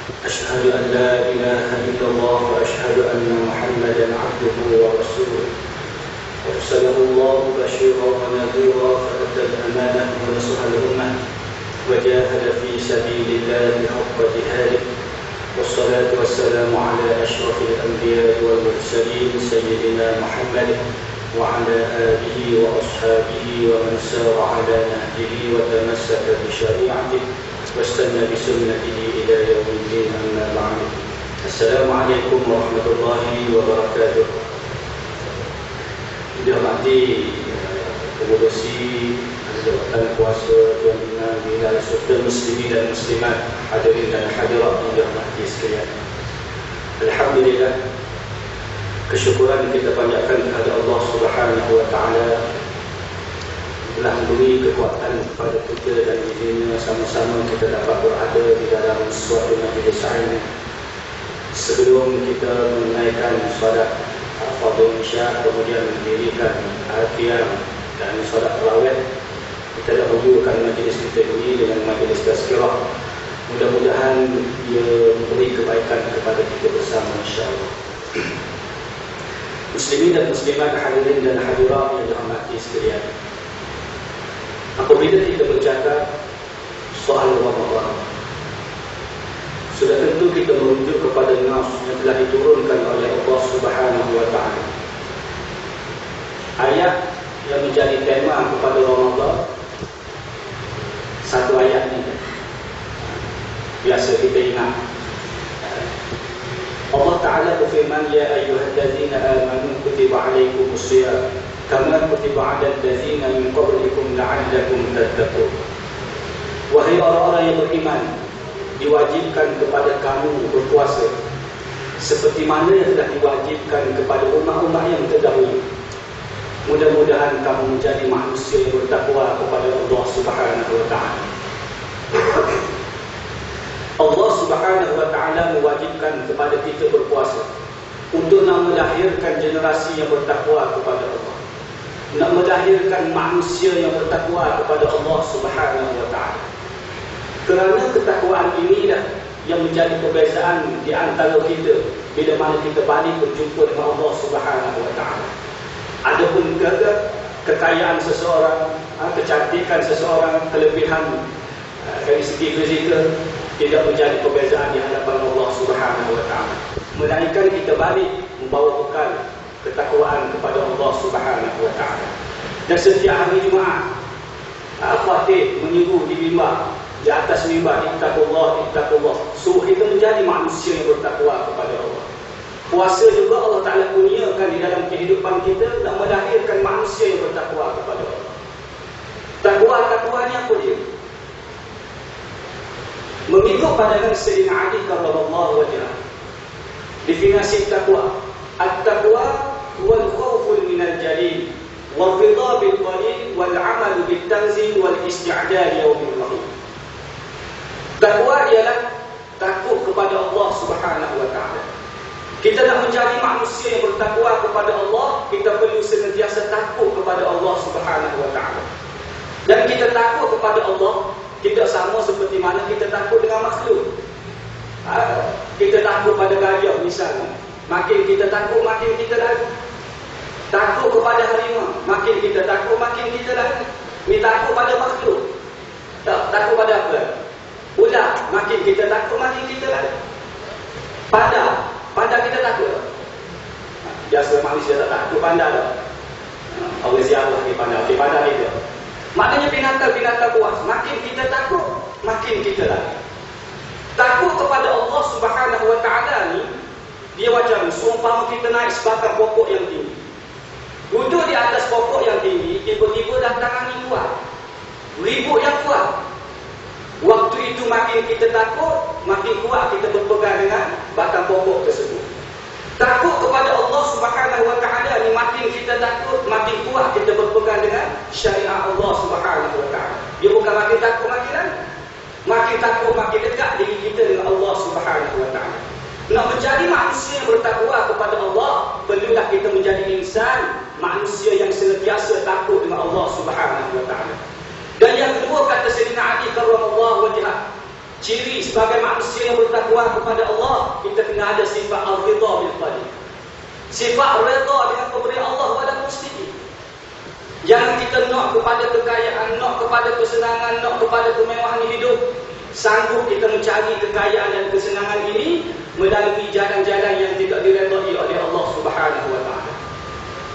أشهد أن لا إله إلا الله وأشهد أن محمدا عبده ورسوله أرسله الله بشيرا ونذيرا فأدى الأمانة ونصح الأمة وجاهد في سبيل الله حق جهاده والصلاة والسلام على أشرف الأنبياء والمرسلين سيدنا محمد وعلى آله وأصحابه ومن سار على نهجه وتمسك بشريعته واستنى بسنته إلى يوم الدين. أما بعد. السلام عليكم ورحمة الله وبركاته. Dihormati Pengurusi Jabatan Kuasa Tuan Imam Bilal Sultan Muslimin dan Muslimat, hadirin dan hadirat yang dirahmati sekalian. Alhamdulillah, kesyukuran kita panjatkan kepada Allah Subhanahu wa taala telah memberi kekuatan kepada kita dan izinnya sama-sama kita dapat berada di dalam suatu majlis ilmu. Sebelum kita menunaikan solat fardhu isya, kemudian mendirikan qiyam dan solat tarawih, kita dahulukan majlis kita ini dengan majlis tazkirah. Mudah-mudahan ia memberi kebaikan kepada kita bersama, insya-Allah. Muslimin dan muslimat, hadirin dan hadirat yang dirahmati sekalian. Apabila kita bercakap soal Ramadan, sudah tentu kita merujuk kepada nas yang telah diturunkan oleh Allah Subhanahu wa taala. Ayat yang menjadi tema kepada Ramadan, satu ayat ini biasa kita ingat. Allah Ta'ala berfirman, Ya ayyuhallazina amanu kutiba alaikumusiyam kama kutiba alal ladzina min qablikum la'allakum tattaqun. Wahai orang-orang yang beriman, diwajibkan kepada kamu berpuasa seperti mana yang telah diwajibkan kepada umat-umat yang terdahulu. Mudah-mudahan kamu menjadi manusia yang bertakwa kepada Allah Subhanahu wa taala. Allah Subhanahu wa taala mewajibkan kepada kita berpuasa untuk nak melahirkan generasi yang bertakwa kepada Allah, nak melahirkan manusia yang bertakwa kepada Allah Subhanahu wa taala. Kerana ketakwaan inilah yang menjadi perbezaan di antara kita bila mana kita balik berjumpa dengan Allah Subhanahu wa taala. Adapun kekayaan seseorang, kecantikan seseorang, kelebihan dari segi fizikal tidak menjadi perbezaan di hadapan Allah Subhanahu wa taala. Melainkan kita balik membawa bekal ketakwaan kepada Allah Subhanahu wa taala. Dan setiap hari Jumaat, khatib menyuruh di mimbar, di atas mimbar, ittaqullah, ittaqullah, suruh kita menjadi manusia yang bertakwa kepada Allah. Puasa juga Allah Ta'ala kurniakan di dalam kehidupan kita dan melahirkan manusia yang bertakwa kepada Allah. Takwa ni apa dia? Mengikut pandangan Sayyidina Ali karramallahu wajhah, definisi takwa, at-taqwa huwa al-khawfu minal jalil wal ridha bil qalil wal 'amal bil tanzil wal isti'dad yaumil rahim. Takwa ialah takut kepada Allah Subhanahu wa taala. Kita nak menjadi manusia yang bertakwa kepada Allah, kita perlu senantiasa takut kepada Allah Subhanahu wa taala. Dan kita takut kepada Allah tidak sama seperti mana kita takut dengan makhluk. Kita takut pada gajah misalnya, makin kita takut makin kita lari. Takut kepada harimau, makin kita takut makin kita lari. Ni takut pada makhluk. Takut pada apa? Ular, makin kita takut makin kita lari. Panda kita takut. Biasa manusia tak takut panda dah. Allah siapa di panda? Di panda itu. Maknanya binatang-binatang buas, makin kita takut, makin kita lari. Takut kepada Allah Subhanahu wa taala ni, dia macam seumpama kita naik sebatang pokok yang tinggi. Duduk di atas pokok yang tinggi, tiba-tiba datang angin kuat, ribut yang kuat. Waktu itu makin kita takut, makin kuat kita berpegang dengan batang pokok tersebut. Takut kepada Allah Subhanahu wa taala ni, makin kita takut, makin kuat kita berpegang dengan syariat Allah Subhanahu wa taala. Dia bukan makin takut makin lari. Makin takut makin dekat diri kita dengan Allah Subhanahu wa taala. Nak menjadi manusia yang bertakwa kepada Allah, perlulah kita menjadi insan, manusia yang senantiasa takut dengan Allah Subhanahu wa taala. Dan yang kedua kata Sayyidina Ali karramallahu wajhah, ciri sebagai manusia yang bertakwa kepada Allah, kita kena ada sifat al-ridha bil qadar. Sifat redha dengan pemberian Allah kepada muslimin. Jangan kita nak kepada kekayaan, nak kepada kesenangan, nak kepada kemewahan hidup. Sanggup kita mencari kekayaan dan kesenangan ini melalui jalan-jalan yang tidak diredai oleh Allah Subhanahu wa taala.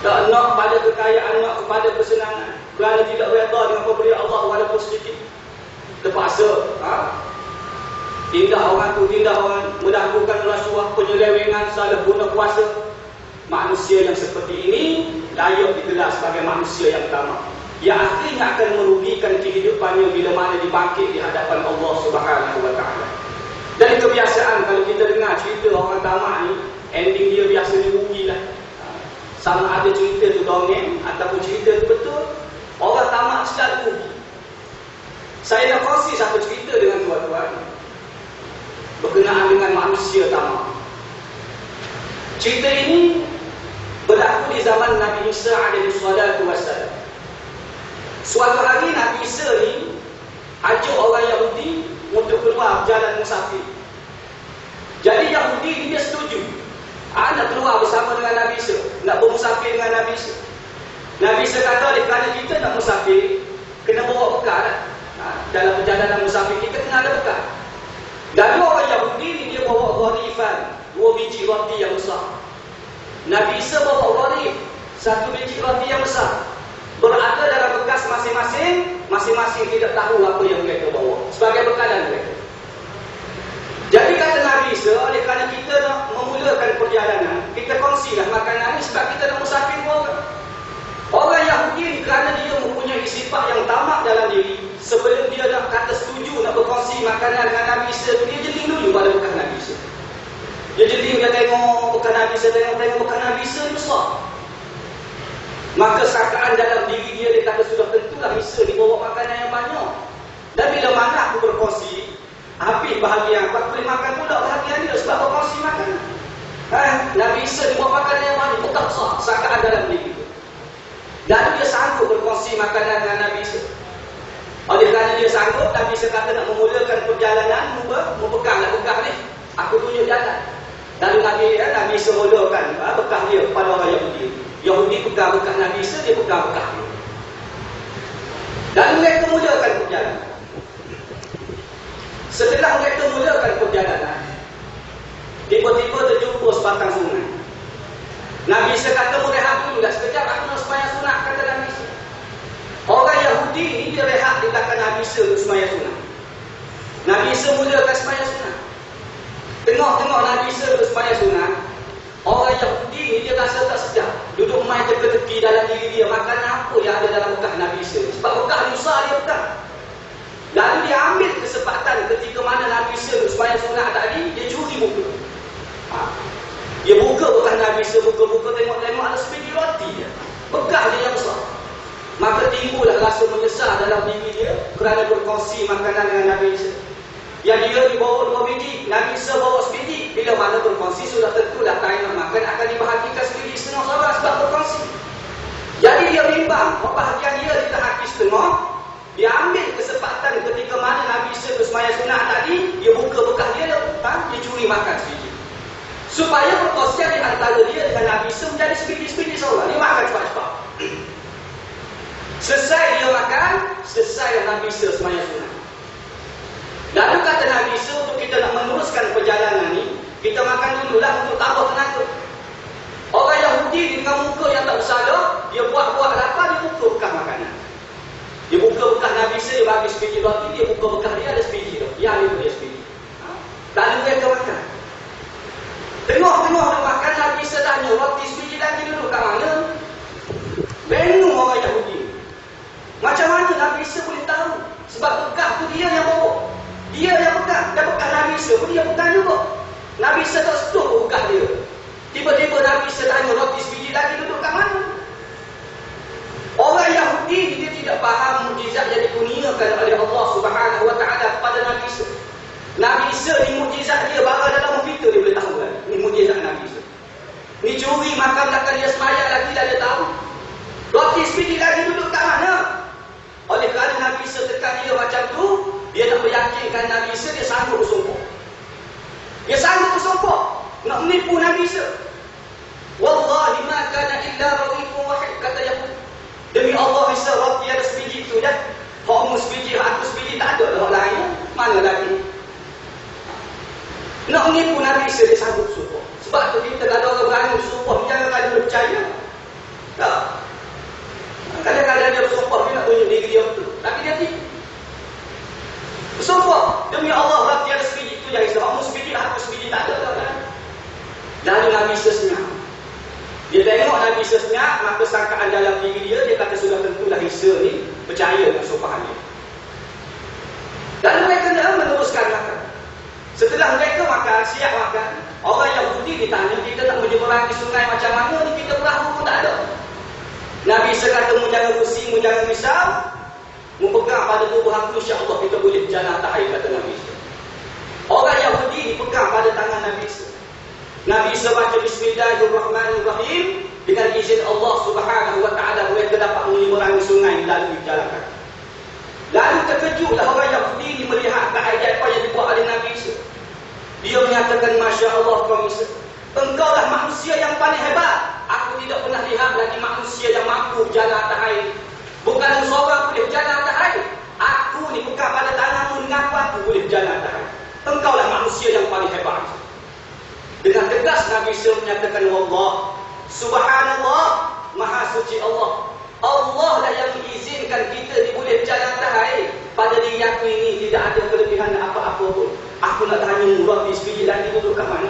Tak nak pada kekayaan, nak kepada kesenangan, kerana tidak redha dengan pemberian Allah kepada muslimin. Terpaksa, tindak orang tu, tindak orang, melakukan rasuah, penyelewengan, salah guna kuasa. Manusia yang seperti ini layak digelar sebagai manusia yang tamak, yang akhirnya akan merugikan kehidupannya bila mana dibangkit di hadapan Allah Subhanahu wa taala. Dan kebiasaan kalau kita dengar cerita orang tamak ni, ending dia biasa dirugilah. Sama ada cerita tu dongeng ataupun cerita tu betul, orang tamak selalu rugi. Saya nak kongsi satu cerita dengan tuan-tuan berkenaan dengan manusia tamak. Cerita ini berlaku di zaman Nabi Isa alaihi salatu wassalam. Suatu hari Nabi Isa ni ajak orang Yahudi untuk keluar berjalan musafir. Jadi Yahudi ni dia setuju. Nak keluar bersama dengan Nabi Isa, nak bermusafir dengan Nabi Isa. Nabi Isa kata, kerana kita nak musafir, kena bawa bekal. Dalam perjalanan musafir kita kena ada bekal. Dan orang Yahudi ni dia bawa gharifan, 2 biji roti yang besar. Nabi Isa bawa gharif, 1 biji roti yang besar. Berada dalam bekas masing-masing, masing-masing tidak tahu apa yang mereka bawa sebagai bekalan mereka. Jadi kata Nabi Isa, oleh kerana kita nak memulakan perjalanan, kita kongsilah makanan ni sebab kita nak musafir orang. Orang Yahudi ni kerana dia mempunyai sifat yang tamak dalam diri, sebelum dia nak kata setuju nak berkongsi makanan dengan Nabi Isa, dia jeling dulu pada bekas Nabi Isa. Dia jeling, dia tengok bekas Nabi Isa, tengok bekas Nabi Isa ni besar. Maka sangkaan dalam diri dia, dia kata sudah tentulah Isa ni bawa makanan yang banyak. Dan bila mana aku berkongsi, habis bahagian aku boleh makan pula bahagian dia sebab berkongsi makanan. Nabi Isa ni bawa makanan yang banyak, betul besar sangkaan dalam diri dia. Dan dia sanggup berkongsi makanan dengan Nabi Isa. Oleh kerana dia sanggup, Nabi Isa kata nak memulakan perjalanan, membekahlah bekah ni. Aku tunjuk jalan. Lalu Nabi Isa mulakan bekah dia kepada orang Yahudi. Yahudi pegang bekah Nabi Isa, dia pegang bekah dia. Dan mereka mulakan perjalanan. Setelah mereka mulakan perjalanan, tiba-tiba terjumpa sebatang sungai. Nabi Isa kata, rehat dulu dah sekejap, aku nak sembahyang sunat, kata Nabi Isa. Orang Yahudi ni dia rehat di belakang Nabi Isa untuk sembahyang sunat. Nabi Isa mulakan sembahyang sunat. Tengok Nabi Isa untuk sembahyang sunat, orang Yahudi ni dia rasa tak sedap, duduk main teka-teki dalam diri dia, makan apa yang ada dalam bekah Nabi Isa. Sebab bekah ni besar dia bekah. Lalu dia ambil kesempatan ketika mana Nabi Isa untuk sembahyang sunat tadi, dia curi buka. Dia buka bekah Nabi Isa, buka-buka, tengok-tengok ada sebiji roti dia. Bekah dia yang besar. Maka timbullah rasa menyesal dalam diri dia kerana berkongsi makanan dengan Nabi Isa. Yang dia dibawa 2 biji, Nabi Isa bawa sebiji. Bila mana berkongsi, sudah tentulah tak nak makan, akan dibahagikan sebiji setengah sahabat sebab berkongsi. Jadi dia bimbang, bahagian dia ditahaki setengah. Dia ambil kesempatan ketika mana Nabi Isa bersembahyang sunat tadi, dia buka bekah dia, dia curi makan sebiji. Supaya perkongsian di antara dia dengan Nabi Isa menjadi sebiji-sebiji seorang. Dia makan cepat-cepat. Selesai dia makan, selesai Nabi Isa sembahyang sunat. Lalu kata Nabi Isa, untuk kita nak meneruskan perjalanan ni, kita makan dululah untuk tambah tenaga. Orang Yahudi dengan muka yang tak bersalah, dia buat-buat lapar, dia buka bekah makanan. Dia buka bekah Nabi Isa, dia bagi sebiji roti, dia buka bekah dia ada sebiji tu. Ya, dia sebiji. Lalu mereka makan. Tengok-tengok dia makan, Nabi Isa tanya, roti sebiji lagi dulu kat mana? Bingung orang Yahudi. Macam mana Nabi Isa boleh tahu? Sebab bekah tu dia yang bawa. Dia yang pegang. Dan bekah Nabi Isa pun dia pegang juga. Nabi Isa tak setuh bekah dia. Tiba-tiba Nabi Isa tanya, roti sebiji lagi duduk kat mana? Orang Yahudi dia tidak faham mukjizat yang dikurniakan oleh Allah Subhanahu wa taala kepada Nabi Isa. Nabi Isa ni mukjizat dia baru dalam kita dia boleh tahu kan. Ni mukjizat Nabi Isa. Ni curi makan belakang dia sembahyang lagi dah dia tahu. Roti sebiji lagi duduk kat mana? Oleh kerana Nabi Isa tekan dia macam tu, dia nak meyakinkan Nabi Isa dia nak menipu Nabi Isa. Wallahi ma kana illa rawiqun wahid, kata Yahudi. Demi Allah Isa roti ada sebiji tu dah. Hak sebiji, aku sebiji, tak ada dah lain. Mana lagi? Nak menipu Nabi Isa dia sanggup sumpah. Sebab tu kita tak ada orang berani sumpah, jangan ada percaya. Tak. Kadang-kadang dia bersumpah dia nak tunjuk diri dia betul, tapi dia tidak. Bersumpah demi Allah roti ada sebiji tu dah Isa. Hak sebiji, aku sebiji, tak ada dah lain. Lalu Nabi Isa senyap. Dia tengok Nabi Isa senyap, maka sangkaan dalam diri dia kata sudah tentulah Isa ni percaya dengan sumpahan dia. Dan mereka dah meneruskan makan. Setelah mereka makan, siap makan, orang Yahudi ditanya, kita nak menyeberangi sungai macam mana ni, kita perahu pun tak ada. Nabi Isa kata, mu jangan pusing, mu jangan risau, mu pegang pada tubuh aku, insya-Allah kita boleh berjalan atas air, kata Nabi Isa. Orang Yahudi dipegang pada tangan Nabi Isa. Nabi Isa baca Bismillahirrahmanirrahim, dengan izin Allah Subhanahu wa taala mereka dapat menyeberangi sungai melalui jalan kaki. Lalu terkejutlah orang Yahudi ini melihat keajaiban apa yang dibuat oleh Nabi Isa. Dia menyatakan, Masya Allah kau Isa, engkaulah manusia yang paling hebat. Aku tidak pernah lihat lagi manusia yang mampu berjalan atas air. Bukan seorang boleh berjalan atas air. Aku ni pegang pada tanganmu, dengan aku boleh berjalan atas air. Engkaulah manusia yang paling hebat. Dengan tegas Nabi Isa menyatakan, Allah, Subhanallah, Maha Suci Allah. Allah lah yang mengizinkan kita boleh berjalan atas air. Pada diri aku ini tidak ada kelebihan apa-apa pun. Aku nak tanya murah di sebiji lagi duduk kat mana?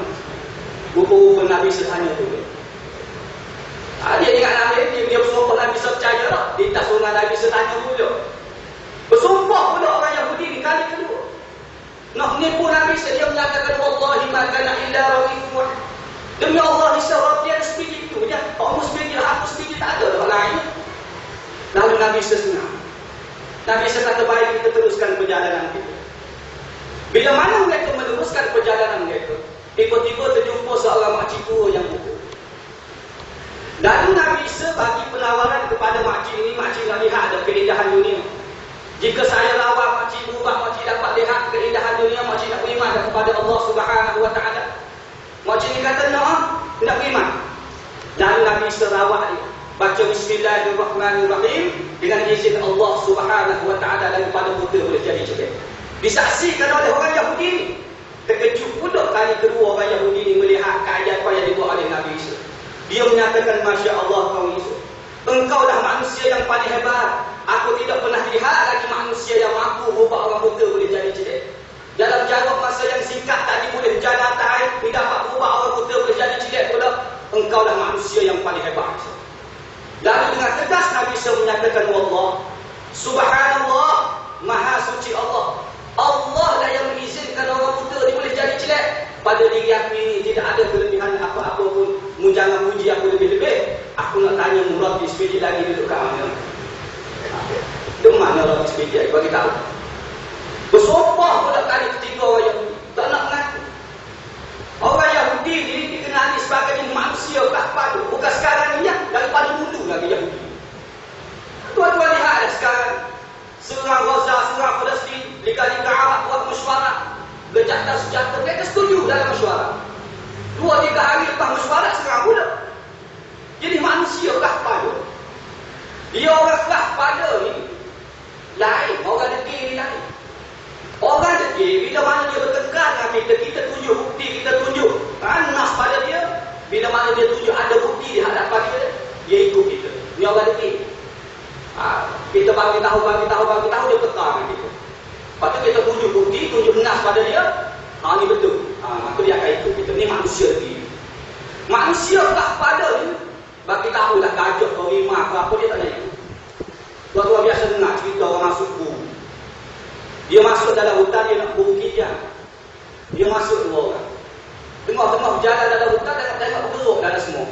Rupa-rupa Nabi Isa tanya tu. Dia ingat Nabi, dia bersumpah Nabi Isa percaya tak? Dia tak suruh Nabi Isa tanya pula. Bersumpah pula orang Yahudi ni kali kedua. Nak menipu Nabi Isa, dia menyatakan, Wallahi ma kana illa rawiqun wahid. Demi Allah Isa roti ada sebiji tu je. Kamu sebiji, aku sebiji, tak ada dah lain. Lalu Nabi Isa senang. Nabi Isa kata, baik, kita teruskan perjalanan kita. Bila mana mereka meneruskan perjalanan mereka, tiba-tiba terjumpa seorang makcik tua yang buta. Lalu Nabi Isa bagi penawaran kepada makcik ini, makcik nak lihat ada keindahan dunia. Jika saya rawat makcik berubah, makcik dapat lihat keindahan dunia, makcik nak beriman kepada Allah Subhanahu wa taala. Makcik ni kata, nak beriman. Lalu Nabi Isa rawat dia. Baca Bismillahirrahmanirrahim, dengan izin Allah Subhanahu wa taala, dan pada buta boleh jadi cerdik. Disaksikan oleh orang Yahudi ni. Terkejut pula kali kedua orang Yahudi ni melihat keajaiban yang dibuat oleh Nabi Isa. Dia menyatakan, Masya Allah kau Isa, engkaulah manusia yang paling hebat. Aku tidak pernah lihat lagi manusia yang mampu ubah orang buta boleh jadi cerdik. Dalam jarak masa yang singkat tadi boleh berjalan atas air, tidak dapat ubah orang buta boleh jadi cerdik pula. Engkaulah manusia yang paling hebat. Lalu dengan tegas Nabi Isa menyatakan, Allah, Subhanallah, Maha Suci Allah. Allah lah yang mengizinkan orang buta ni boleh jadi cerdik. Pada diri aku ini tidak ada kelebihan apa-apa pun. Mu jangan puji aku lebih-lebih. Aku nak tanya murah di sepedi lagi duduk kat mana? Di mana roti sepedi? Bagi tahu. Bersumpah pula kali ketiga orang Yahudi. Tak nak mengaku. Orang Yahudi ni dikenali sebagai manusia kat bukan sekarang ni ya, daripada dulu lagi Yahudi. Tuan-tuan lihatlah sekarang. Serang Gaza, serang Palestin, Liga-Liga Arab buat mesyuarat. Berjata sejahtera, mereka setuju dalam mesyuarat. 2-3 hari lepas mesyuarat serang pula. Jadi manusia pada. Dia orang pada ni lain, orang degil ni lain. Orang degil, bila mana dia bertengkar dengan kita tunjuk bukti, kita tunjuk nas pada dia. Bila mana dia tunjuk ada bukti di hadapan dia ikut kita. Ni orang degil. Kita bagi tahu dia tekar dengan kita. Lepas tu kita tunjuk bukti, tunjuk nas pada dia. Ni betul. Maka dia akan ikut kita. Ni manusia lagi. Manusia pada ni bagi tahu dah gajah atau rimah apa dia tak nak ikut. Tuan-tuan biasa dengar cerita orang masuk buru. Dia masuk dalam hutan, dia nak buru kijang. Dia masuk 2 orang. Tengah-tengah berjalan dalam hutan, tengok bergeruk dalam semua.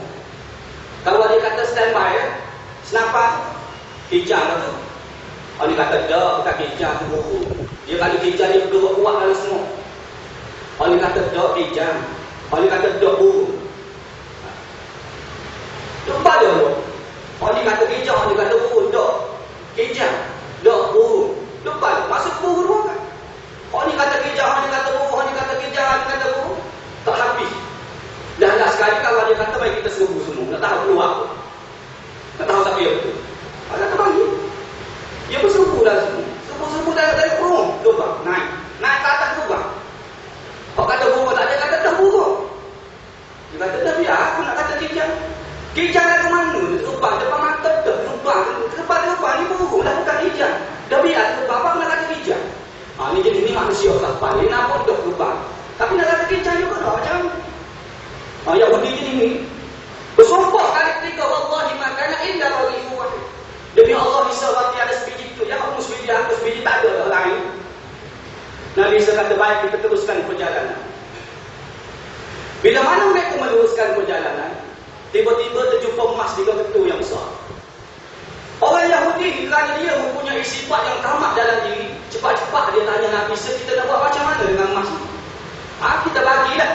Kalau dia kata standby senapan kijang lah tu. Kalau dia kata tak, bukan kijang tu buru. Dia kali kijang dia bergeruk kuat dalam semua. Kalau dia kata tak, kijang. Kalau dia kata tak, buru. Tempat dia tu. Kalau dia kata kijang, dia kata buru. Tak, kijang. Tak, buru. Lepas masuk buru dua kan. Orang ni kata kijang, orang ni kata buru, orang ni kata kijang, orang ni kata buru. Tak habis. Kijang ke mana? Lubang depan mata dah. Lubang ni burung lah, bukan kijang. Dah biar lubang, apa nak kata kijang? Ni jadi ni manusia kapal. Dia nampak dah lubang. Tapi nak kata kijang juga dah macam. Yahudi jadi ni. Bersumpah kali ketiga, wallahi ma kana illa raghifu wahid. Demi Allah bisa roti ada sebiji tu. Yang aku sebiji tak ada dah lain. Nabi kata baik kita teruskan perjalanan. Bila mana mereka meneruskan perjalanan, tiba-tiba terjumpa emas di ketu yang besar. Orang Yahudi kerana dia mempunyai sifat yang tamak dalam diri, cepat-cepat dia tanya Nabi, kita nak buat macam mana dengan emas ni? Kita bagilah.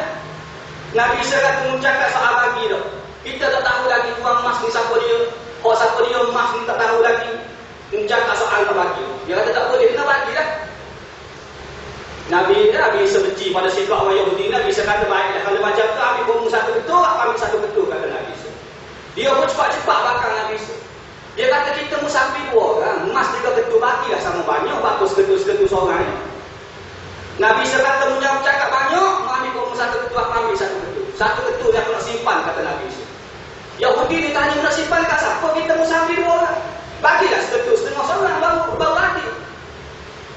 Nabi kata mencakap soal bagi dah. Kita tak tahu lagi tuan emas ni siapa dia. Siapa dia emas ni tak tahu lagi. Mencakap soal nak bagi. Dia kata tak boleh, kita bagilah. Nabi sebenci pada sikap orang Yahudi. Nabi kata baiklah, kalau macam tu ambil kamu satu betul, ambil satu betul, kata Nabi. Dia pun cepat-cepat bakal Nabi. Dia kata kita musafir dua orang, emas tiga ketul bagilah sama banyak, bagus ketul seorang ni. Nabi kata menjawab cakap banyak, ambil kamu satu ketul, ambil satu ketul. Satu ketul yang aku nak simpan, kata Nabi. Yahudi ni tanya nak simpan kat siapa? Kita musafir dua orang. Bagilah seketul setengah seorang, baru lagi.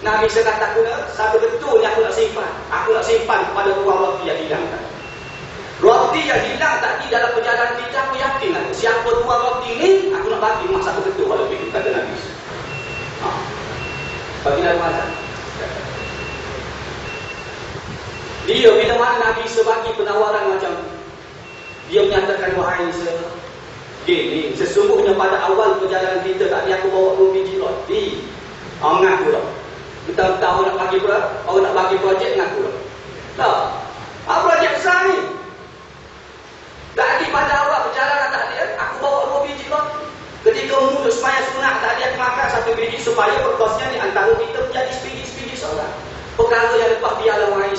Nabi kata aku nak satu ketul yang aku nak simpan. Aku nak simpan kepada tuan roti yang hilang tadi. Roti yang hilang tadi dalam perjalanan kita, aku yakin aku siapa tuan roti ni, aku nak bagi emas satu ketul kalau begitu, kata Nabi. Bagilah emas. Dia bila mana Nabi bagi penawaran macam tu, dia menyatakan wahai gini, sesungguhnya pada awal perjalanan kita tadi aku bawa 2 biji roti. Mengaku dah. Kita tahu nak bagi orang nak bagi projek mengaku dah. Projek besar ni. Tadi pada awal perjalanan tadi aku bawa 2 biji roti. Ketika mulut supaya sunat tadi aku makan 1 biji supaya perkosnya di antara kita menjadi sebiji seorang. Perkara yang lepas biarlah wahai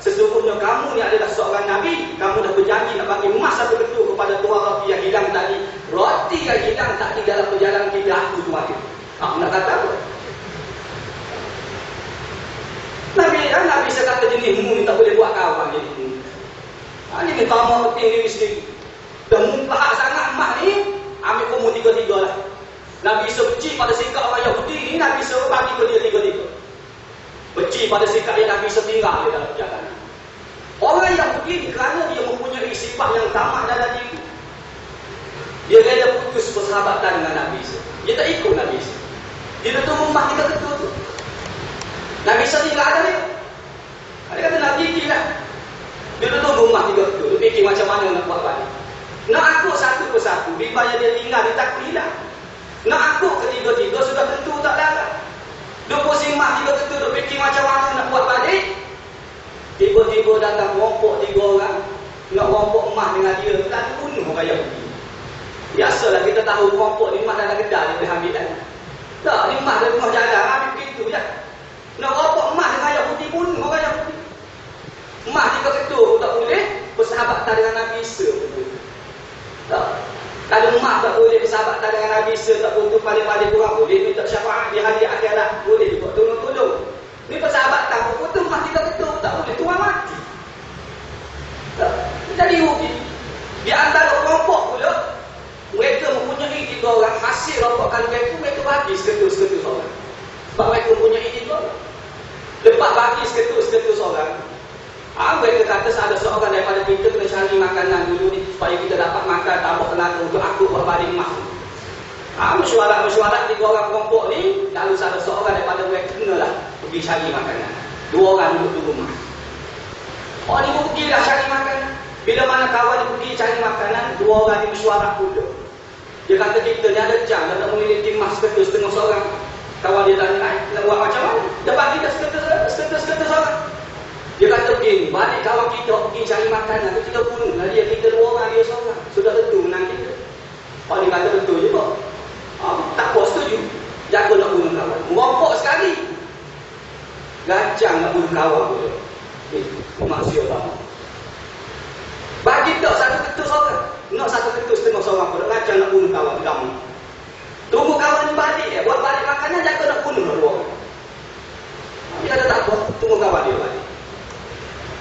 sesungguhnya kamu ni adalah seorang Nabi. Kamu dah berjanji nak bagi emas satu ketul kepada tuan roti yang hilang tadi. Roti yang hilang tadi dalam perjalanan kita, aku tu ada. Nak kata apa? Nabi kata jenismu ni tak boleh buat kawan jenismu. Ini tamak penting diri sendiri. Dan mumpah sangat emas ni, ambil kamu 3-3 lah. Nabi benci pada sikap orang Yahudi ni, Nabi bagi ke dia 3-3. Benci pada sikap yang Nabi tinggal dia dalam perjalanan. Orang Yahudi ni kerana dia mempunyai sifat yang tamak dalam diri, dia rela putus persahabatan dengan Nabi. Dia tak ikut Nabi. Dia tutup rumah kita ketul tu. Nabi tinggal ada dia. Dia kata nak fikir lah. Dia tutup rumah tiga ketul. Dia fikir macam mana nak buat balik. Nak aku satu persatu, bimbangnya dia tinggal, dia tak hilang. Nak aku ketiga-tiga sudah tentu tak larang. Dia pusing mah tiga ketul, dia fikir macam mana nak buat balik. Tiba-tiba datang rompok 3 orang. Nak rompok emas dengan dia, tak bunuh orang Yahudi. Biasalah kita tahu rompok ni emas dalam kedai dia boleh ambil kan. Tak, ni emas dalam rumah jalan, ambil begitu je. Nak rompok emas dengan Yahudi, bunuh orang Yahudi. Emas tiga ketul tak boleh, bersahabatan dengan Nabi Isa pun boleh. Tak. Kalau emas tak boleh bersahabatan dengan Nabi Isa, tak butuh paling-paling kurang boleh minta syafaat di hari akhirat, boleh juga tolong-tolong. Ni persahabatan pun butuh emas tiga ketul tak boleh, tuan mati. Tak. Jadi rugi. Di antara kelompok pula, mereka mempunyai 3 orang, hasil rompokan mereka bagi seketul seorang. Sebab mereka mempunyai 3 orang. Lepas bagi seketul seorang, mereka kata ada seorang daripada kita kena cari makanan dulu ni supaya kita dapat makan, tambah tenaga untuk aku buat balik emas. Mesyuarat 3 orang kelompok ni, lalu ada seorang daripada mereka kenalah pergi cari makanan. 2 orang duduk di rumah. Orang ni pun pergi dah cari makanan. Bila mana kawan dia pergi cari makanan, 2 orang ni mesyuarat pula. Dia kata kita ni ada jam, nak memiliki emas setengah seorang. Kawan dia tanya, nak buat macam mana? Dia bagi dah seketul seorang. Dia kata begini, balik kawan kita pergi cari makanan, kita bunuh lah dia, kita 2 orang, dia seorang. Sudah tentu menang kita. Orang dia kata betul je kok. Tak puas setuju. Jaga nak bunuh kawan. Merompok sekali. Gancang nak bunuh kawan pula. Maksud apa? Bagi tak satu ketul seorang. Nak satu ketul setengah seorang pula. Gancang nak bunuh kawan kamu. Tunggu kawan ni balik ya. Buat balik makanan, jaga nak bunuh 2 orang. Dia kata tak apa. Tunggu kawan dia balik.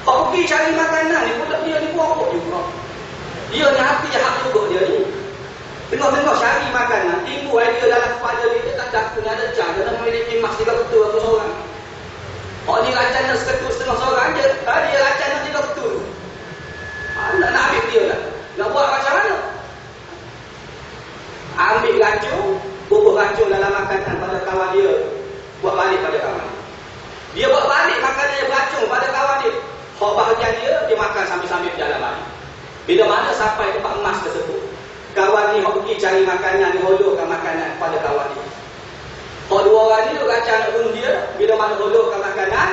Kau pergi cari makanan ni, budak dia ni merompok juga. Dia ni hati hak juga dia ni. Tengok-tengok cari makanan, timbul idea dalam kepala dia tak takut ada cara dalam memiliki emas 3 ketul atau seorang. Oh ni racan nak seketul setengah seorang je, dia racan nak 3 ketul. Nak ambil dia lah. Nak buat macam mana? Ambil racun, bubuh racun dalam makanan pada kawan dia, buat balik pada kawan. Dia buat balik makanan yang beracun pada kawan dia. Hak bahagian dia makan sambil-sambil berjalan balik. Bila mana sampai tempat emas tersebut, kawan ni hok pergi cari makanan, dia hodorkan makanan pada kawan dia. Hok dua orang ni duk kacau nak bunuh dia, bila mana hodorkan makanan,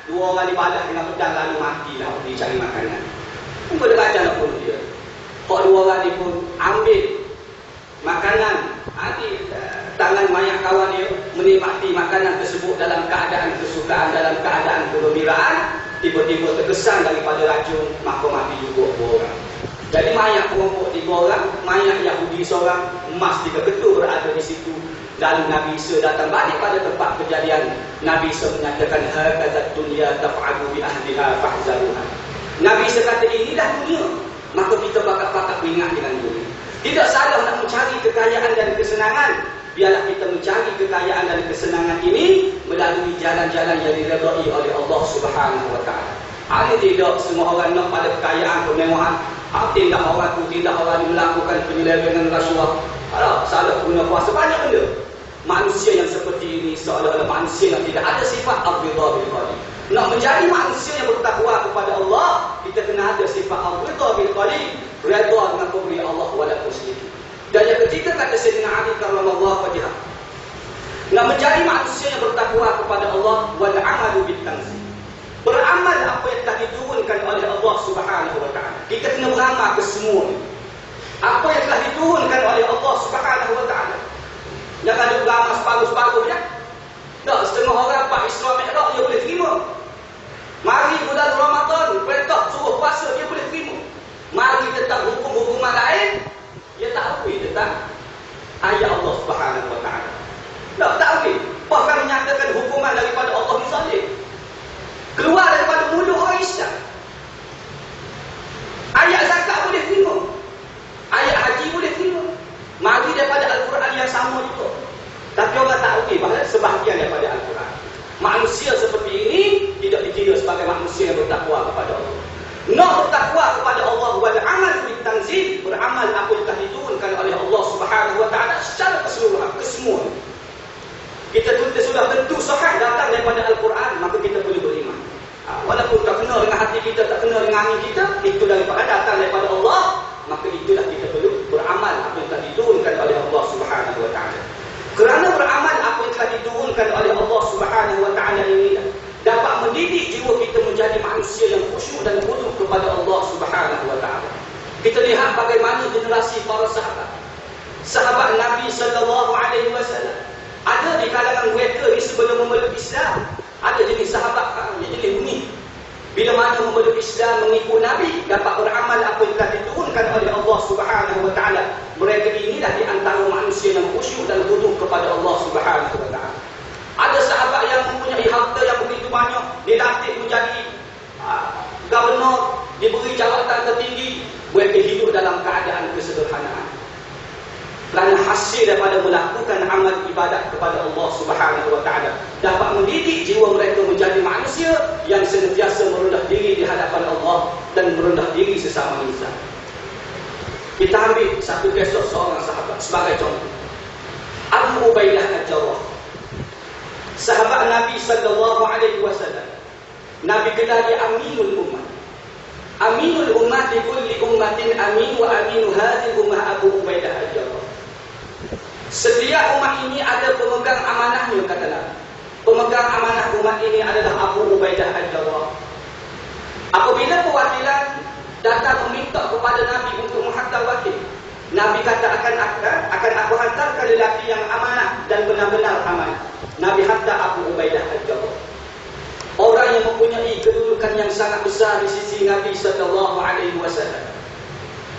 dua orang dibalas dengan pedang lalu matilah hok pergi cari makanan. Pun dia kacau nak bunuh dia. Hok dua orang ni pun ambil makanan, tangan mayat kawan dia menikmati makanan tersebut dalam keadaan kesukaan, dalam keadaan kegembiraan, tiba-tiba terkesan daripada racun, maka mati juga dua orang. Jadi mayat perempuan 3 orang, mayat Yahudi seorang, emas 3 ketul berada di situ. Lalu Nabi Isa datang balik pada tempat kejadian. Nabi Isa menyatakan hakazat dunya taf'alu bi ahliha fahzaruha. Nabi Isa kata inilah dunia, maka kita bakal ingat dengan dunia. Tidak salah nak mencari kekayaan dan kesenangan. Biarlah kita mencari kekayaan dan kesenangan ini melalui jalan-jalan yang diredai oleh Allah Subhanahu wa taala. Ada tidak semua orang nak pada kekayaan, kemewahan. Tindak orang tu, tindak orang yang melakukan penyelewengan rasuah. Salah guna kuasa, banyak benda. Manusia yang seperti ini seolah-olah manusia yang tidak ada sifat al-ridha bil qalil. Nak menjadi manusia yang bertakwa kepada Allah, kita kena ada sifat al-ridha bil qalil, redha dengan pemberi Allah wala musyrik. Dan yang ketiga kata Sayyidina Ali karramallahu wajhah, nak menjadi manusia yang bertakwa kepada Allah wal amalu bit tanzil. Beramal apa yang telah diturunkan oleh Allah Subhanahu wa taala. Kita kena beramal ke semua ni. Apa yang telah diturunkan oleh Allah Subhanahu wa taala. Jangan ada beramal separuh-separuh je. Tak, setengah orang Pak Islam Mi'raj dia boleh terima. Mari bulan Ramadan, perintah suruh puasa dia boleh terima. Mari tentang hukum-hukuman lain, dia tak boleh tentang ayat Allah Subhanahu wa taala. Tak boleh. Bahkan menyatakan hukuman daripada Allah misalnya keluar daripada mulut orang Islam. Ayat zakat boleh terima, ayat haji boleh terima, mari daripada Al-Quran yang sama juga. Tapi orang tak okey bahawa sebahagian daripada Al-Quran. Manusia seperti ini tidak dikira sebagai manusia yang bertakwa kepada Allah. Nak bertakwa kepada Allah wal amal bit tanzil, beramal apa yang telah diturunkan oleh Allah Subhanahu wa taala secara keseluruhan, kesemuanya. Kita sudah tentu sahih datang daripada Al-Quran, maka kita boleh beriman. Walaupun tak kena dengan hati kita, tak kena dengan angin kita, itu daripada datang daripada Allah, maka itulah kita perlu beramal apa yang telah diturunkan oleh Allah Subhanahu wa taala. Kerana beramal apa yang telah diturunkan oleh Allah Subhanahu wa taala ini dapat mendidik jiwa kita menjadi manusia yang khusyuk dan tunduk kepada Allah Subhanahu wa taala. Kita lihat bagaimana generasi para sahabat. Sahabat Nabi sallallahu alaihi wasallam. Ada di kalangan mereka ni sebelum memeluk Islam, ada jenis sahabat yang jenis unik. Bila mana memeluk Islam, mengikut Nabi, dapat beramal apa yang telah diturunkan oleh Allah Subhanahu wa taala. Mereka inilah di antara manusia yang khusyuk dan tunduk kepada Allah Subhanahu wa taala. Ada sahabat yang mempunyai harta yang begitu banyak, dilantik menjadi gubernur, diberi jawatan tertinggi, mereka hidup dalam keadaan kesederhanaan. Kerana hasil daripada melakukan amal ibadat kepada Allah Subhanahu wa taala dapat mendidik jiwa mereka menjadi manusia yang senantiasa merendah diri di hadapan Allah dan merendah diri sesama insan. Kita ambil satu kisah seorang sahabat sebagai contoh. Abu Ubaidah al-Jarrah. Sahabat Nabi sallallahu alaihi wasallam. Nabi gelar dia Aminul Ummah. Aminul Ummah di kulli ummatin amin wa aminu hadhihi ummah Abu Ubaidah al-Jarrah. Setiap umat ini ada pemegang amanahnya, kata Nabi. Pemegang amanah umat ini adalah Abu Ubaidah al-Jarrah. Apabila perwakilan datang meminta kepada Nabi untuk menghantar wakil, Nabi kata akan aku hantarkan lelaki yang amanah dan benar-benar amanah. Nabi hantar Abu Ubaidah al-Jarrah. Orang yang mempunyai kedudukan yang sangat besar di sisi Nabi sallallahu alaihi wasallam.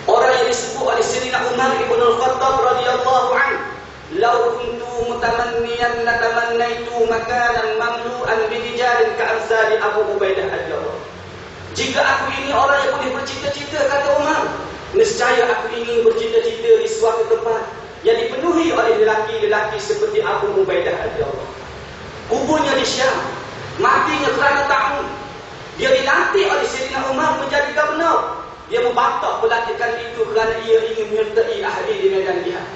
Orang yang disebut oleh Sayyidina Umar ibn al-Khattab radhiyallahu anhu, "Lau kuntu mutamanniyan latamannaitu makanan mamlu'an birijalin ka'amsali Abu Ubaidah al-Jarrah." Jika aku ini orang yang boleh bercita-cita, kata Umar, Nescaya aku ingin bercita-cita di suatu tempat yang dipenuhi oleh lelaki-lelaki seperti Abu Ubaidah radhiyallahu. Kuburnya di Syam, matinya kerana ta'un. Dia dilantik oleh Sayyidina Umar menjadi gubernur. Dia membantah pelantikan itu kerana ia ingin menyertai ahli di medan jihad.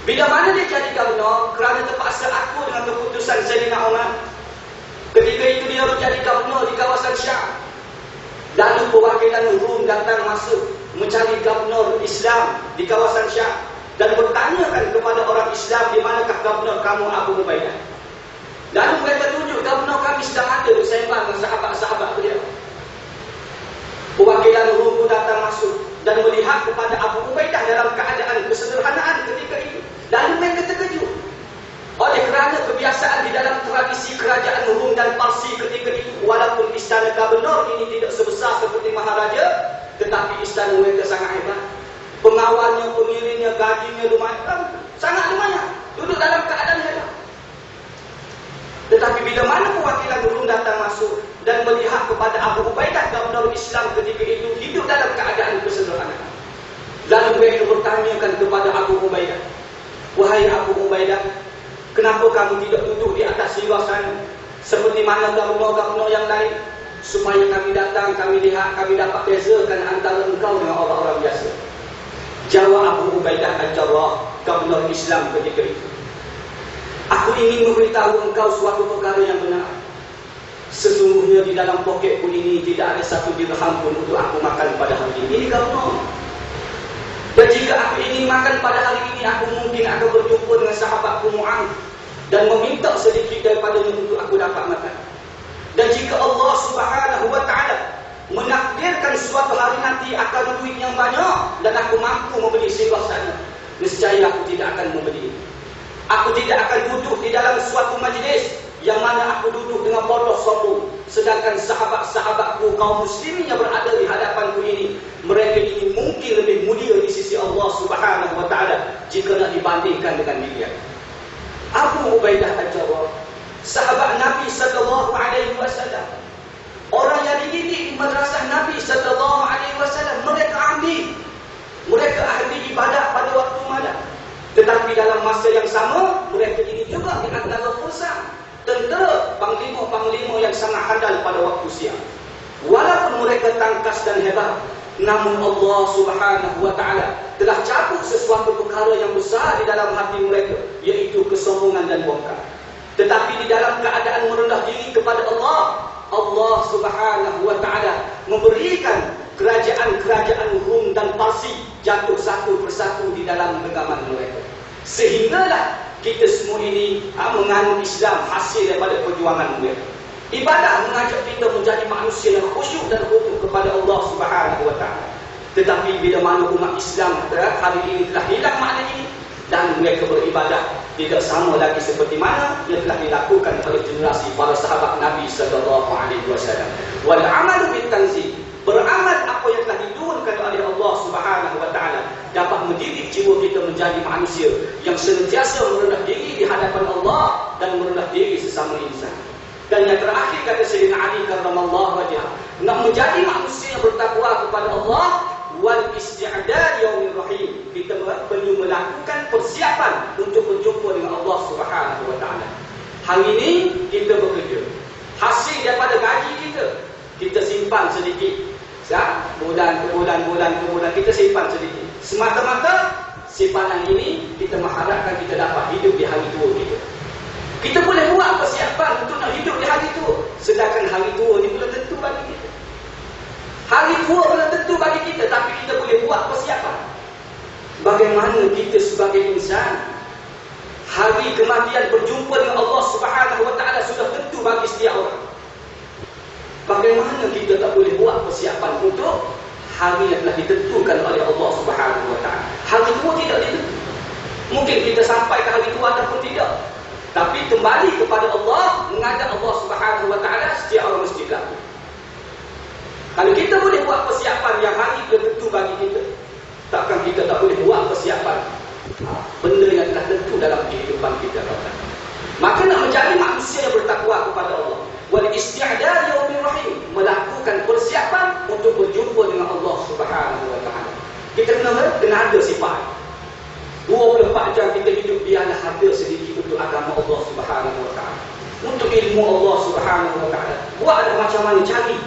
Bila mana dia jadi gubernur, kerana terpaksa aku dengan keputusan Sayyidina Umar. Ketika itu dia menjadi gubernur di kawasan Syam. Lalu perwakilan Rum datang masuk mencari gubernur Islam di kawasan Syam dan bertanyakan kepada orang Islam, di manakah gubernur kamu Abu Ubaidah. Lalu mereka tunjuk gubernur kami sedang ada bersembang dengan sahabat-sahabat beliau. Perwakilan Rum pun datang masuk dan melihat kepada Abu Ubaidah dalam keadaan kesederhanaan ketika itu. Lalu mereka terkejut. Oleh kerana kebiasaan di dalam tradisi kerajaan Rum dan Parsi ketika itu, walaupun istana gubernur ini tidak sebesar seperti maharaja, tetapi istana mereka sangat hebat. Pengawalnya, pengiringnya, gajinya lumayan, sangat lumayan. Duduk dalam keadaan hebat. Tetapi bila mana perwakilan Rum datang masuk dan melihat kepada Abu Ubaidah, gubernur Islam ketika itu, hidup dalam keadaan kesederhanaan. Lalu mereka bertanyakan kepada Abu Ubaidah, wahai Abu Ubaidah, kenapa kamu tidak duduk di atas siwar sana seperti mana gubernur-gubernur yang lain, supaya kami datang, kami lihat, kami dapat bezakan antara engkau dengan orang-orang biasa. Jawab Abu Ubaidah Al-Jarrah, gubernur Islam ketika itu, aku ingin memberitahu engkau suatu perkara yang benar. Sesungguhnya di dalam poketku ini tidak ada satu dirham pun untuk aku makan pada hari ini. Ini gubernur. Dan jika aku ingin makan pada hari ini, aku mungkin akan berjumpa dengan sahabatku Mu'adh dan meminta sedikit daripadanya untuk aku dapat makan. Dan jika Allah Subhanahu wa ta'ala menakdirkan suatu hari nanti akan duit yang banyak dan aku mampu membeli sebuah sana, nescaya aku tidak akan membeli. Aku tidak akan duduk di dalam suatu majlis yang mana aku duduk dengan bodoh sombong, sedangkan sahabat-sahabatku kaum muslimin yang berada di hadapanku ini, mereka ini mungkin lebih mulia di sisi Allah Subhanahu wa ta'ala jika nak dibandingkan dengan dia. Abu Ubaidah Al-Jarrah, sahabat Nabi sallallahu alaihi wasallam, orang yang dididik di madrasah Nabi sallallahu alaihi wasallam, mereka ahli ibadat pada waktu malam. Tetapi dalam masa yang sama, mereka ini juga di antara tentera panglima-panglima yang sangat handal pada waktu siang. Walaupun mereka tangkas dan hebat, namun Allah Subhanahu wa ta'ala telah cabut sesuatu perkara yang besar di dalam hati mereka, iaitu kesombongan dan bongkar. Tetapi di dalam keadaan merendah diri kepada Allah, Allah Subhanahu wa ta'ala memberikan kerajaan-kerajaan Rum dan Parsi jatuh satu persatu di dalam genggaman mereka. Sehinggalah kita semua ini menganut Islam hasil daripada perjuangan mereka. Ibadah mengajak kita menjadi manusia yang khusyuk dan khudu kepada Allah Subhanahu wa ta'ala. Tetapi bila mana umat Islam hari ini telah hilang makna ini dan mereka beribadah tidak sama lagi seperti mana yang telah dilakukan oleh generasi para sahabat Nabi sallallahu alaihi wasallam. Wal amalu bit tanzil, beramal apa yang telah diturunkan oleh Allah Subhanahu wa ta'ala dapat mendidik jiwa kita menjadi manusia yang senantiasa merendah diri di hadapan Allah dan merendah diri sesama insan. Dan yang terakhir kata Sayyidina Ali karramallahu wajhah, nak menjadi manusia yang bertakwa kepada Allah, wal isti'dad yaumir rahim, kita perlu melakukan persiapan untuk berjumpa dengan Allah Subhanahu wa ta'ala. Hari ini kita bekerja, hasil daripada gaji kita simpan sedikit. Bulan ke bulan kita simpan sedikit. Semata-mata simpanan ini kita mengharapkan kita dapat hidup di hari tua kita. Kita boleh buat persiapan untuk nak hidup di hari tua, sedangkan hari tua ni belum tentu bagi kita. Hari tua belum tentu bagi kita, tapi kita boleh buat persiapan. Bagaimana kita sebagai insan, hari kematian berjumpa dengan Allah Subhanahu wa ta'ala sudah tentu bagi setiap orang. Bagaimana kita tak boleh buat persiapan untuk hari yang telah ditentukan oleh Allah Subhanahu wa ta'ala? Hari tua tidak ditentu. Mungkin kita sampai ke hari tua ataupun tidak. Tapi kembali kepada Allah, mengajak Allah Subhanahu wa ta'ala, setiap orang mesti laku. Kalau kita boleh buat persiapan yang hari belum tentu bagi kita, takkan kita tak boleh buat persiapan benda yang telah tentu dalam kehidupan kita. Maka nak menjadi manusia yang bertakwa kepada Allah, wal isti'dad yaumir rahim, melakukan persiapan untuk berjumpa dengan Allah Subhanahu wa ta'ala. Kita kena ada sifat. 24 jam kita hidup, biarlah ada sedikit untuk agama Allah Subhanahu wa taala. Untuk ilmu Allah Subhanahu wa taala. Buatlah macam mana cari.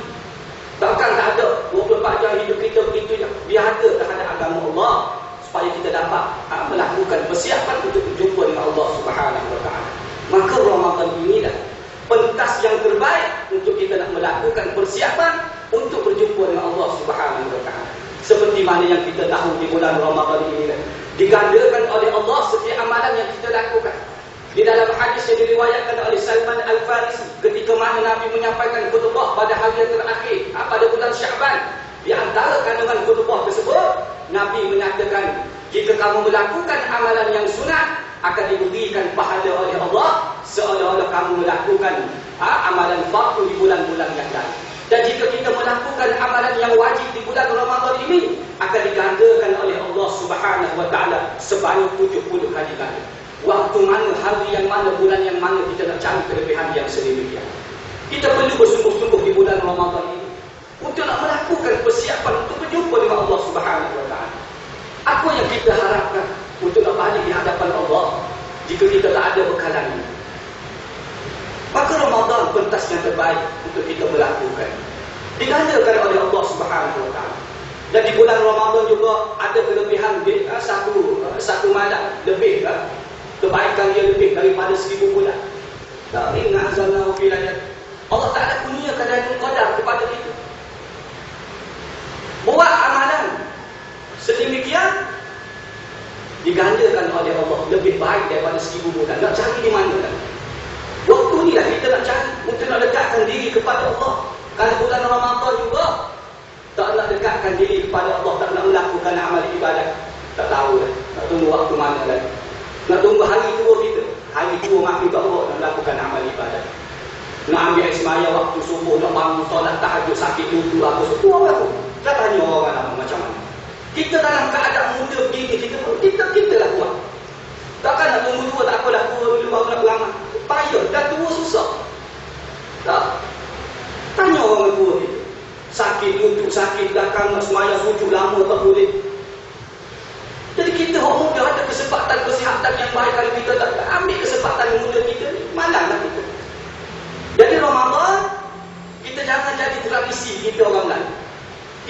Takkan tak ada 24 jam hidup kita begitu je. Biar ada terhadap agama Allah supaya kita dapat melakukan persiapan untuk berjumpa dengan Allah Subhanahu wa taala. Maka Ramadan inilah pentas yang terbaik untuk kita nak melakukan persiapan untuk berjumpa dengan Allah Subhanahu wa taala. Seperti mana yang kita tahu di bulan Ramadan ini, digandakan oleh Allah setiap amalan yang kita lakukan. Di dalam hadis yang diriwayatkan oleh Salman Al-Farisi, ketika mana Nabi menyampaikan khutbah pada hari yang terakhir, pada bulan Syaban, di antara kandungan khutbah tersebut, Nabi menyatakan, jika kamu melakukan amalan yang sunat, akan diberikan pahala oleh Allah seolah-olah kamu melakukan amalan fardu di bulan-bulan yang lain. Dan jika kita melakukan amalan yang wajib di bulan Ramadan ini, akan digandakan oleh Allah Subhanahu wa taala sebanyak 70 kali ganda. Waktu mana, hari yang mana, bulan yang mana kita nak cari kelebihan yang sedemikian. Kita perlu bersungguh-sungguh di bulan Ramadan ini untuk nak melakukan persiapan untuk berjumpa dengan Allah Subhanahu wa taala. Apa yang kita harapkan untuk nak balik di hadapan Allah jika kita tak ada bekalan ini? Maka Ramadan pentas yang terbaik untuk kita melakukan. Digandakan oleh Allah Subhanahu wa taala. Dan di bulan Ramadan juga ada kelebihan satu malam lebih, kebaikan dia lebih daripada 1000 bulan. Inna anzalnahu fi lailatin. Allah Taala kurniakan Lailatul Qadar kepada kita. Buat amalan sedemikian digandakan oleh Allah lebih baik daripada 1000 bulan. Nak cari di mana kan? Waktu ni lah kita nak cari untuk nak dekatkan diri kepada Allah. Kalau bulan Ramadan juga tak nak dekatkan diri kepada Allah, tak nak melakukan amal ibadat, tak tahu lah. Nak tunggu waktu mana lagi. Nak tunggu hari tua kita, hari tua makin bawa nak melakukan amal ibadat. Nak ambil semaya waktu subuh, nak bangun solat tahajud, sakit duduk apa semua aku. Tak tanya orang lama macam mana. Kita dalam keadaan muda begini, kita lah buat. Takkan nak tunggu tua, tak apalah tua dulu baru nak beramal. Payah, dah tua susah. Tak. Tanya orang tua kita. Sakit duduk, sakit belakang, nak semaya sujud lama tak boleh. Jadi kita orang muda ada kesempatan kesihatan yang baik. Kalau kita tak ambil kesempatan muda kita ni, malanglah kita. Jadi Ramadan, kita jangan jadi tradisi kita orang Melayu.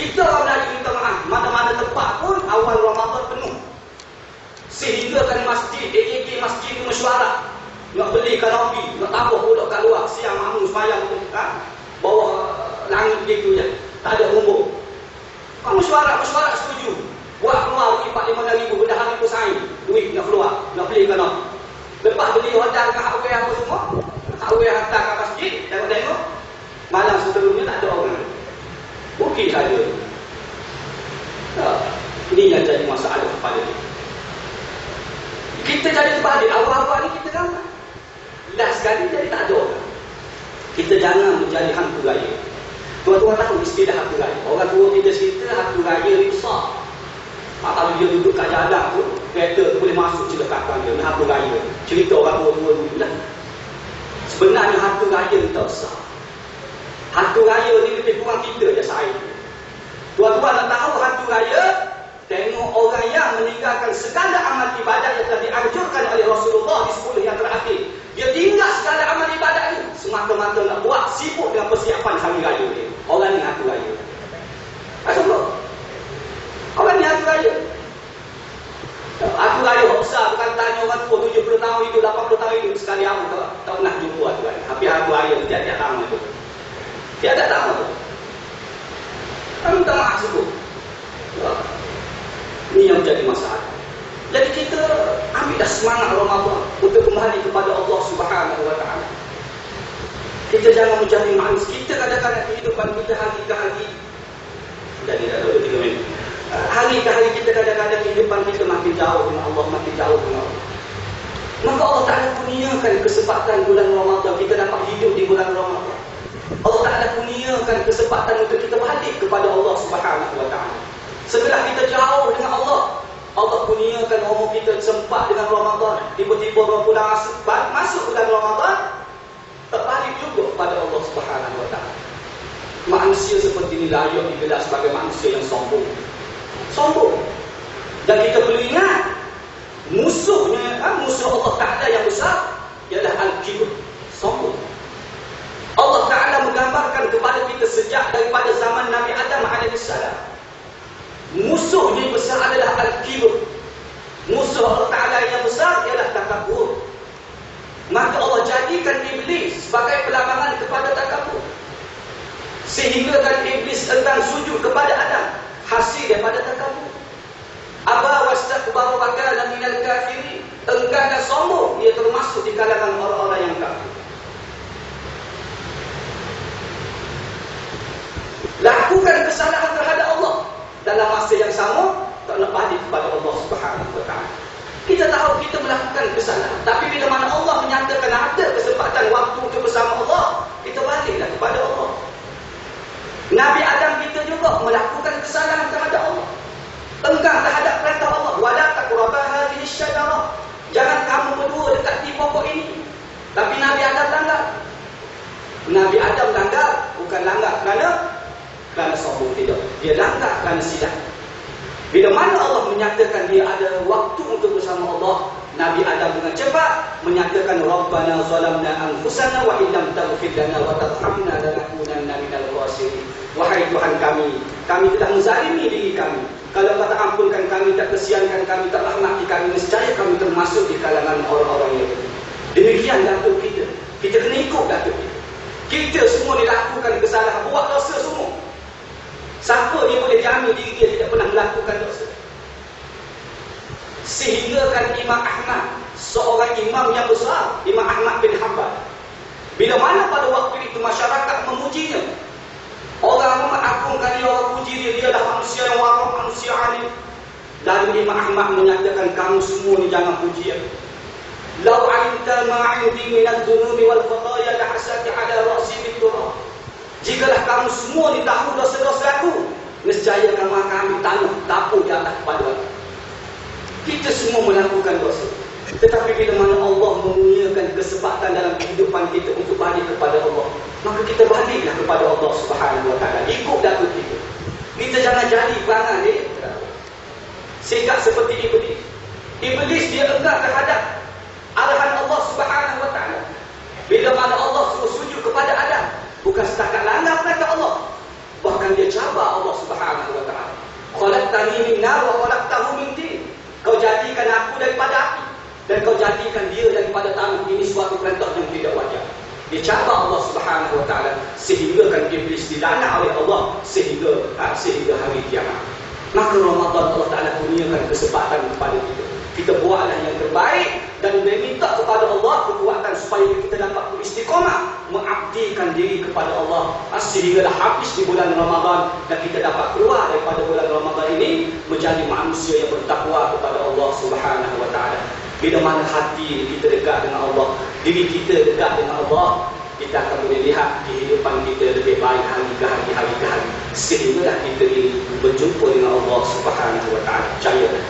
Kita orang Melayu minta maaf, mana-mana tempat pun awal Ramadan penuh. Sehingga kan masjid, AJK masjid itu mesyuarat. Nak beli kanopi, nak tabuh pula kat luar, siang makmum sembahyang tu, bawah langit gitu je. Tak ada umur. Kamu mesyuarat setuju. Buat keluar rugi 4-5 ribu, benda hari tu saing. Duit nak keluar, nak beli kanopi. Lepas beli hotel ke hardware apa semua, hardware hantar ke masjid, tengok-tengok. Malam seterusnya tak ada orang. Mungkin saja. Ini yang jadi masalah kepada kita. Kita jadi terbalik. Awal-awal ni kita ramai. Last sekali jadi tak ada orang. Kita jangan menjadi hantu raya. Tuan-tuan tahu istilah hantu raya. Orang tua kita cerita hantu raya ni besar. Kalau dia duduk kat jalan tu, kereta tu boleh masuk celakakan dia. Ni hantu raya. Cerita orang tua-tua dulu lah. Sebenarnya hantu raya ni tak besar. Hantu raya ni lebih kurang kita je saya. Tuan-tuan nak tahu hantu raya? Tengok orang yang meninggalkan segala amal ibadat yang telah dianjurkan oleh Rasulullah di 10 yang terakhir. Dia tinggal segala amal ibadat ini semata-mata nak buat sibuk dengan persiapan hari raya dia. Orang ni hantu raya. Maksudnya orang ni hantu raya. Hantu raya besar, bukan tanya orang tua 70 tahun hidup, 80 tahun hidup, sekali aku tak pernah jumpa hantu raya. Tapi hantu raya tiap-tiap tahun itu. Tiada tahun tu. Kami minta maaf sebut. Ini yang menjadi masalah. Jadi kita ambil dah semangat Ramadan untuk kembali kepada Allah Subhanahu wa taala. Kita jangan menjadi manusia. Kita kadang-kadang kehidupan kita hari ke hari. Jadi dah 3 minit. Hari ke hari kita kadang-kadang kehidupan kita makin jauh dengan Allah, makin jauh dengan Allah. Maka Allah Ta'ala kurniakan kesempatan bulan Ramadan, kita dapat hidup di bulan Ramadan. Allah Ta'ala kurniakan kesempatan untuk kita balik kepada Allah Subhanahu wa taala. Setelah kita jauh dengan Allah, Allah kurniakan umur kita sempat dengan Ramadan. Tiba-tiba berapa masuk bulan Ramadan, terbalik juga pada Allah Subhanahu wa taala. Manusia seperti ini layak digelar sebagai manusia yang sombong. Sombong. Dan kita perlu ingat, musuhnya, musuh Allah Ta'ala yang besar ialah al-kibr, sombong. Allah Ta'ala menggambarkan kepada kita sejak daripada zaman Nabi Adam AS. Musuhnya besar adalah al-kibr. Musuh Allah Ta'ala yang besar ialah takabur. Maka Allah jadikan iblis sebagai perlambangan kepada takabur. Sehingga kan iblis enggan sujud kepada Adam, hasil daripada takabur. Aba wastakbara wa kana minal kafirin. Enggan dan sombong, dia termasuk di kalangan orang-orang yang kafir. Lakukan kesalahan terhadap Allah, dalam masa yang sama tak nak balik kepada Allah Subhanahu wa taala. Kita tahu kita melakukan kesalahan, tapi bila mana Allah menyatakan ada kesempatan waktu untuk bersama Allah, kita baliklah kepada Allah. Nabi Adam kita juga melakukan kesalahan terhadap Allah, enggan terhadap perintah Allah, wala taqrabu hadhihi syajarah, jangan kamu berdua dekati pokok ini. Tapi Nabi Adam langgar. Nabi Adam langgar bukan langgar kerana sombong, tidak. Dia langgar kerana silap. Bila mana Allah menyatakan dia ada waktu untuk bersama Allah, Nabi Adam dengan cepat menyatakan Rabbana zalamna anfusana wa illam taghfir lana wa tarhamna lanakunanna minal khasirin. Wahai Tuhan kami telah menzalimi diri kami. Kalau kau tak ampunkan kami, tak kesiankan kami, tak rahmati kami, nescaya kami termasuk di kalangan orang-orang yang demikian datuk kita. Kita kena ikut datuk kita. Kita semua dilakukan kesalahan, buat dosa semua. Siapa dia boleh jamin diri dia tidak pernah melakukan dosa? Sehingga kan Imam Ahmad, seorang imam yang besar, Imam Ahmad bin Hanbal, bila mana pada waktu itu masyarakat memujinya, orang mengagungkan dia, orang puji dia, dia adalah manusia yang warak, manusia alim. Lalu Imam Ahmad menyatakan, kamu semua ni jangan puji aku. Lau alimta ma'indi minal dhunubi wal khataya lahasati ala ra'si biturah. Jikalah kamu semua ni tahu dosa-dosa aku, nescaya kamu akan ambil tanah tapu di atas kepala aku. Kita semua melakukan dosa, tetapi bila mana Allah mengurniakan kesempatan dalam kehidupan kita untuk balik kepada Allah, maka kita baliklah kepada Allah Subhanahu wa taala. Ikut datuk kita. Kita jangan jadi perangai dia. Sikap seperti iblis. Iblis dia enggan terhadap arahan Allah Subhanahu wa taala. Bila mana Allah suruh sujud kepada Adam, bukan setakat langgar perintah Allah, bahkan dia cabar Allah Subhanahu wa taala. Khalaqtani min nar wa khalaqtahu min tin. Kau jadikan aku daripada api dan kau jadikan dia daripada tanah. Ini suatu perintah yang tidak wajar. Dia cabar Allah Subhanahu wa taala sehingga kan iblis dilaknat oleh Allah sehingga hari kiamat. Maka Ramadan Allah Taala kurniakan kesempatan kepada kita. Kita buatlah yang terbaik dan meminta kepada Allah kekuatan supaya kita dapat beristiqamah mengabdikan diri kepada Allah sehinggalah habis di bulan Ramadan dan kita dapat keluar daripada bulan Ramadan ini menjadi manusia yang bertakwa kepada Allah Subhanahu wa taala. Bila mana hati kita dekat dengan Allah, diri kita dekat dengan Allah, kita akan boleh lihat kehidupan kita lebih baik hari ke hari, sehinggalah kita ini berjumpa dengan Allah Subhanahu wa taala. Percayalah,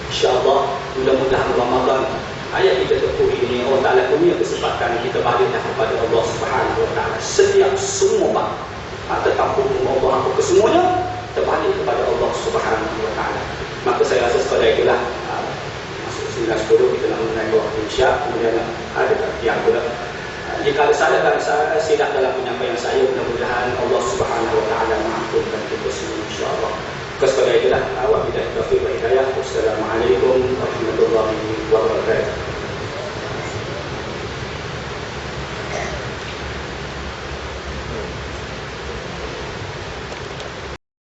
insya-Allah mudah-mudahan Ramadan ayat kita tempuh ini Allah Taala punya kesempatan kita baliklah kepada Allah Subhanahu wa taala. Setiap semua bab tentang hukum Allah apa kesemuanya terbalik kepada Allah Subhanahu wa taala. Maka saya rasa sekadar itulah masuk 9:10 kita nak menaiki waktu Isya, kemudian ada yang pula jika ada salah dan silap dalam penyampaian saya, mudah-mudahan Allah Subhanahu